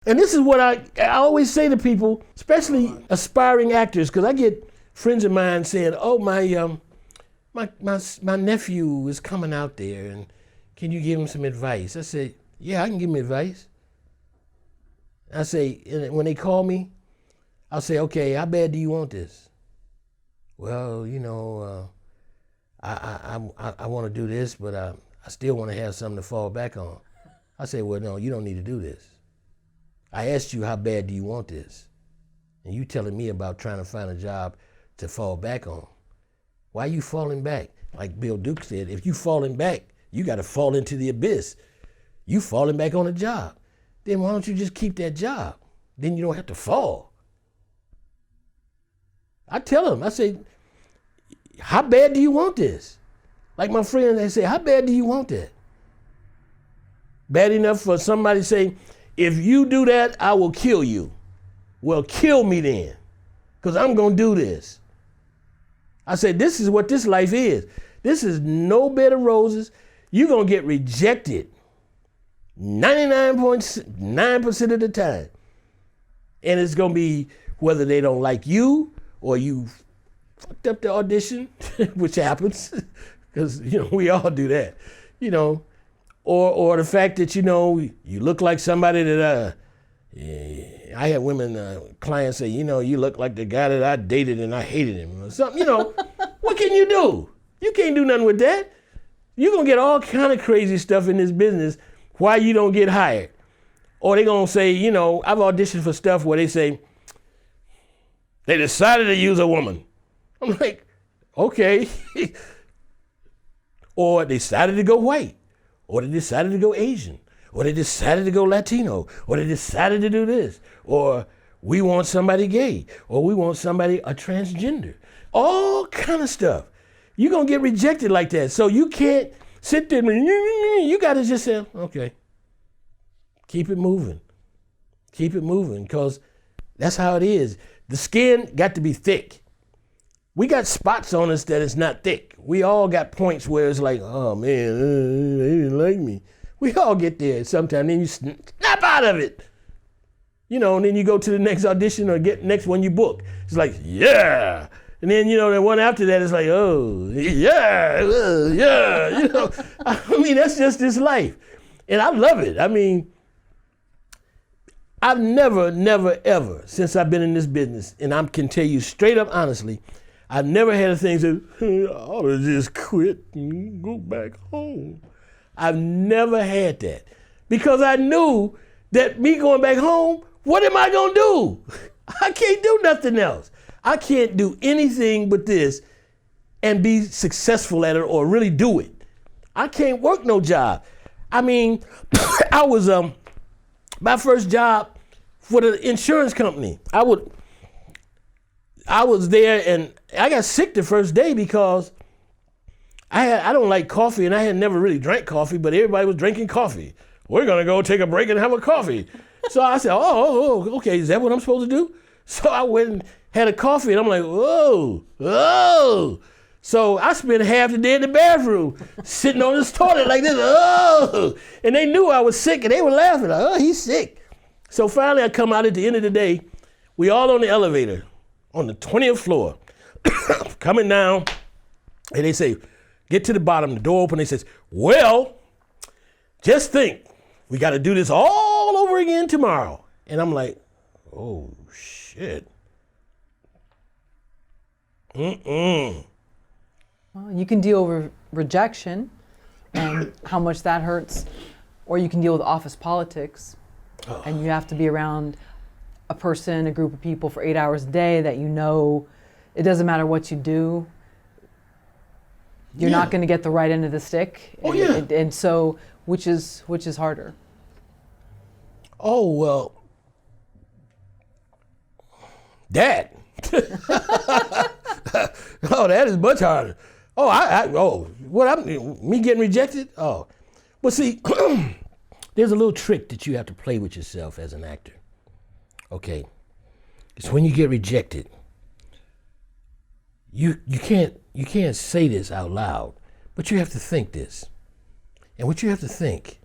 And this is what I always say to people, especially aspiring actors, because I get friends of mine saying, "Oh, my nephew is coming out there, and can you give him some advice?" I say, "Yeah, I can give him advice." I say, when they call me, I'll say, "Okay, how bad do you want this?" "Well, I want to do this, but I still want to have something to fall back on." I say, "Well, no, you don't need to do this. I asked you how bad do you want this, and you telling me about trying to find a job to fall back on. Why are you falling back?" Like Bill Duke said, if you falling back, you got to fall into the abyss. You falling back on a job. Then why don't you just keep that job? Then you don't have to fall. I tell them, I say, how bad do you want this? Like my friends, they say, how bad do you want that? Bad enough for somebody to say, if you do that, I will kill you. Well, kill me then, because I'm going to do this. I said, this is what this life is. This is no bed of roses. You're going to get rejected 99.9% of the time. And it's going to be whether they don't like you or you fucked up the audition, which happens, because, we all do that, or the fact that, you look like somebody that, I had women, clients say, you look like the guy that I dated and I hated him or something, What can you do? You can't do nothing with that. You're going to get all kind of crazy stuff in this business why you don't get hired. Or they're going to say, I've auditioned for stuff where they say, they decided to use a woman. I'm like, okay. Or they decided to go white. Or they decided to go Asian. Or they decided to go Latino. Or they decided to do this. Or we want somebody gay. Or we want somebody a transgender. All kind of stuff. You're going to get rejected like that. So you can't sit there and you got to just say, okay, keep it moving. Keep it moving, because that's how it is. The skin got to be thick. We got spots on us that is not thick. We all got points where it's like, oh man, they didn't like me. We all get there sometime. Then you snap out of it. And then you go to the next audition or get next one you book. It's like, yeah. And then, the one after that is like, oh, yeah, yeah. That's just this life. And I love it. I've never, ever, since I've been in this business, and I can tell you straight up honestly, I've never had a thing to, I ought to just quit and go back home. I've never had that, because I knew that me going back home, what am I going to do? I can't do nothing else. I can't do anything but this and be successful at it or really do it. I can't work no job. I was, my first job for the insurance company, I was there and I got sick the first day because I don't like coffee, and I had never really drank coffee, but everybody was drinking coffee. We're going to go take a break and have a coffee. So I said, oh, okay, is that what I'm supposed to do? So I went and had a coffee, and I'm like, whoa. So I spent half the day in the bathroom, sitting on this toilet like this, oh. And they knew I was sick, and they were laughing, like, oh, he's sick. So finally I come out at the end of the day. We all on the elevator on the 20th floor, coming down, and they say, get to the bottom, the door open, they says, well, just think, we got to do this all over again tomorrow. And I'm like, oh, shit. Well, you can deal with rejection and how much that hurts, or you can deal with office politics, and you have to be around a person, a group of people for 8 hours a day that it doesn't matter what you do, you're not going to get the right end of the stick. Oh, yeah. And so, which is harder? Oh, well, that. Oh, that is much harder. Me getting rejected? Oh, well, see, there's a little trick that you have to play with yourself as an actor. Okay, it's when you get rejected, you can't say this out loud, but you have to think this. And what you have to think,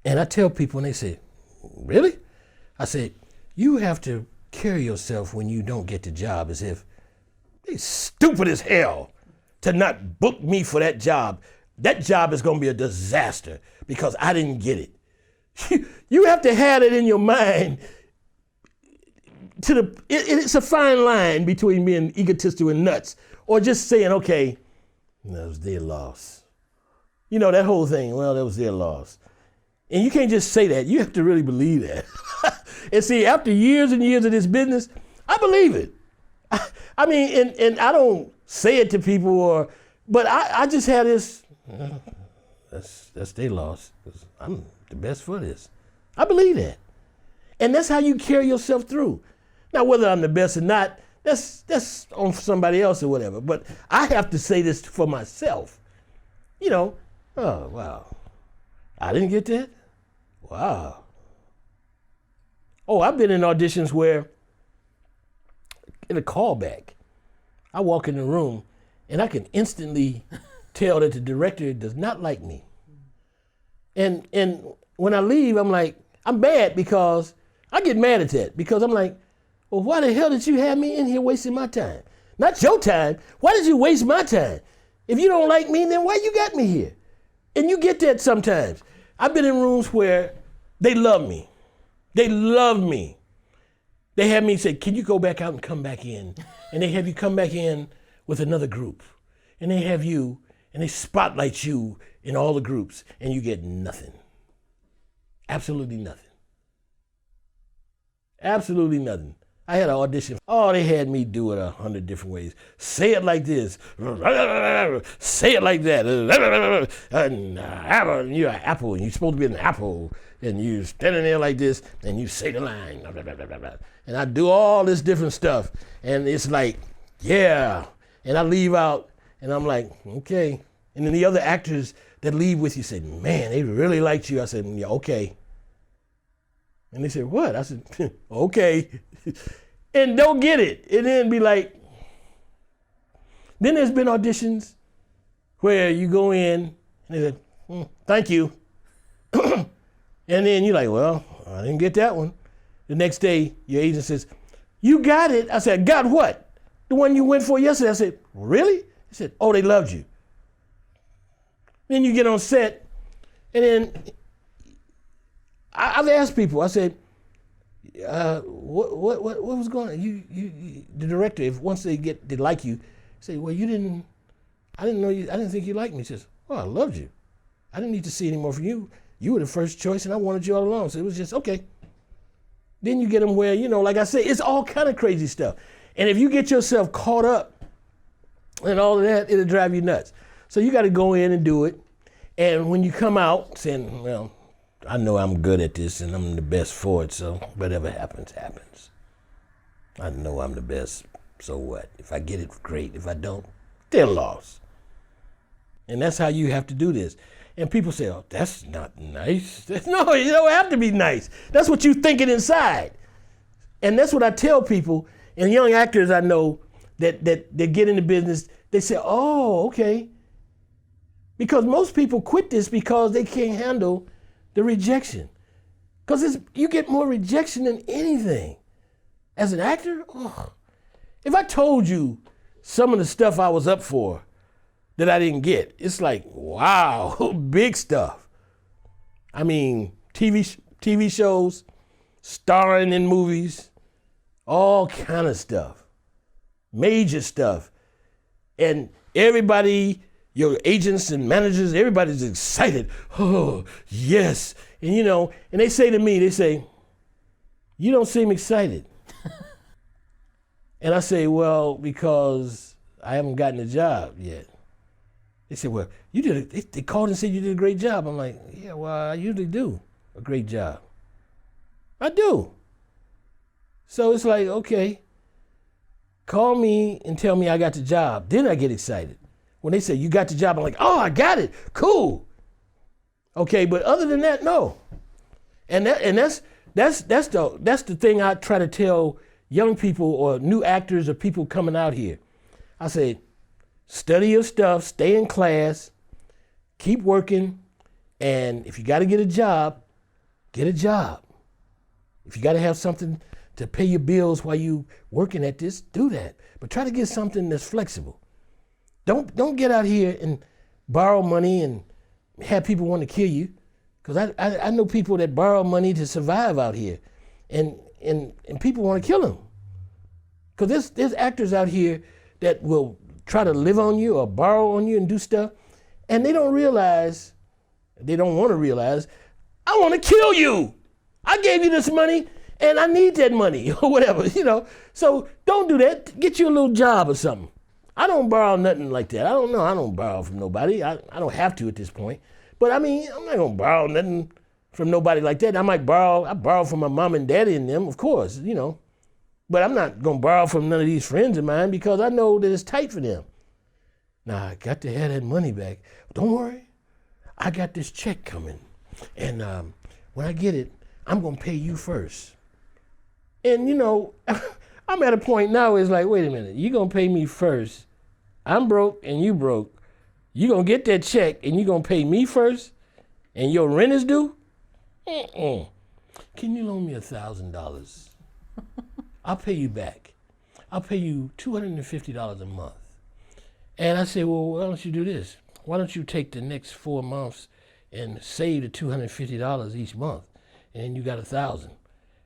and I tell people, and they say, really? I said, you have to carry yourself when you don't get the job as if they stupid as hell to not book me for that job. That job is going to be a disaster because I didn't get it. You have to have it in your mind. It's a fine line between being egotistical and nuts or just saying, okay, that was their loss. You know, that whole thing, well, that was their loss. And you can't just say that. You have to really believe that. And see, after years and years of this business, I believe it. I mean, and I don't say it to people, but I just had this, that's their loss, because I'm the best for this. I believe that. And that's how you carry yourself through. Now, whether I'm the best or not, that's on somebody else or whatever. But I have to say this for myself. You know, oh, wow. I didn't get that? Wow. Oh, I've been in auditions where, in a callback, I walk in the room and I can instantly tell that the director does not like me. And when I leave, I'm like, I'm mad because I get mad at that because I'm like, well, why the hell did you have me in here wasting my time? Not your time. Why did you waste my time? If you don't like me, then why you got me here? And you get that sometimes. I've been in rooms where they love me. They love me. They have me say, can you go back out and come back in? And they have you come back in with another group. And they have you, and they spotlight you in all the groups, and you get nothing. Absolutely nothing. Absolutely nothing. I had an audition. Oh, they had me do it 100 different ways. Say it like this. Say it like that. And you're an apple, and you're supposed to be an apple, and you're standing there like this, and you say the line. And I do all this different stuff, and it's like, yeah. And I leave out, and I'm like, okay. And then the other actors that leave with you say, man, they really liked you. I said, yeah, okay. And they said, what? I said, okay. And don't get it. And then be like, then there's been auditions where you go in and they said, thank you. And then you're like, well, I didn't get that one. The next day, your agent says, you got it. I said, got what? The one you went for yesterday. I said, really? He said, oh, they loved you. Then you get on set, and then I've asked people, I said, what was going on? You the director, if once they like you, say, well, I didn't know you, I didn't think you liked me. He says, oh, I loved you. I didn't need to see any more from you. You were the first choice, and I wanted you all along. So it was just, okay. Then you get them where, like I say, it's all kind of crazy stuff. And if you get yourself caught up and all of that, it'll drive you nuts. So you got to go in and do it. And when you come out saying, well, I know I'm good at this and I'm the best for it, so whatever happens, happens. I know I'm the best, so what? If I get it, great. If I don't, they're lost. And that's how you have to do this. And people say, oh, that's not nice. No, you don't have to be nice. That's what you're thinking inside. And that's what I tell people, and young actors I know that get in the business, they say, oh, okay. Because most people quit this because they can't handle the rejection. Because you get more rejection than anything. As an actor, if I told you some of the stuff I was up for that I didn't get, it's like, wow, big stuff. I mean, TV shows, starring in movies, all kind of stuff, major stuff. And everybody, your agents and managers, everybody's excited. Oh, yes. And and they say to me, they say, you don't seem excited. And I say, well, because I haven't gotten a job yet. They said, well, they called and said you did a great job. I'm like, yeah, well, I usually do a great job. I do. So it's like, okay, call me and tell me I got the job. Then I get excited. When they say you got the job, I'm like, oh, I got it. Cool. Okay, but other than that, no. And that's the thing I try to tell young people or new actors or people coming out here. I say, study your stuff, stay in class, keep working, and if you got to get a job, get a job. If you got to have something to pay your bills while you working at this, do that. But try to get something that's flexible. Don't get out here and borrow money and have people want to kill you. Because I know people that borrow money to survive out here. And people want to kill them. Because there's actors out here that will try to live on you or borrow on you and do stuff. And they don't realize, they don't want to realize, I want to kill you. I gave you this money and I need that money or whatever, So don't do that. Get you a little job or something. I don't borrow nothing like that. I don't borrow from nobody. I don't have to at this point. But I mean, I'm not going to borrow nothing from nobody like that. I borrow from my mom and daddy and them, of course, But I'm not going to borrow from none of these friends of mine because I know that it's tight for them. Now, I got to have that money back. Don't worry. I got this check coming. And when I get it, I'm going to pay you first. And, I'm at a point now where it's like, wait a minute. You're going to pay me first. I'm broke and you broke. You're going to get that check and you're going to pay me first? And your rent is due? Mm-mm. Can you loan me $1,000? I'll pay you back. I'll pay you $250 a month. And I said, well, why don't you do this? Why don't you take the next 4 months and save the $250 each month? And you got $1,000.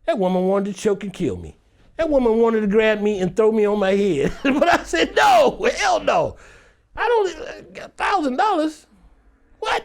That woman wanted to choke and kill me. That woman wanted to grab me and throw me on my head. But I said, no, hell no. I don't, $1,000? What?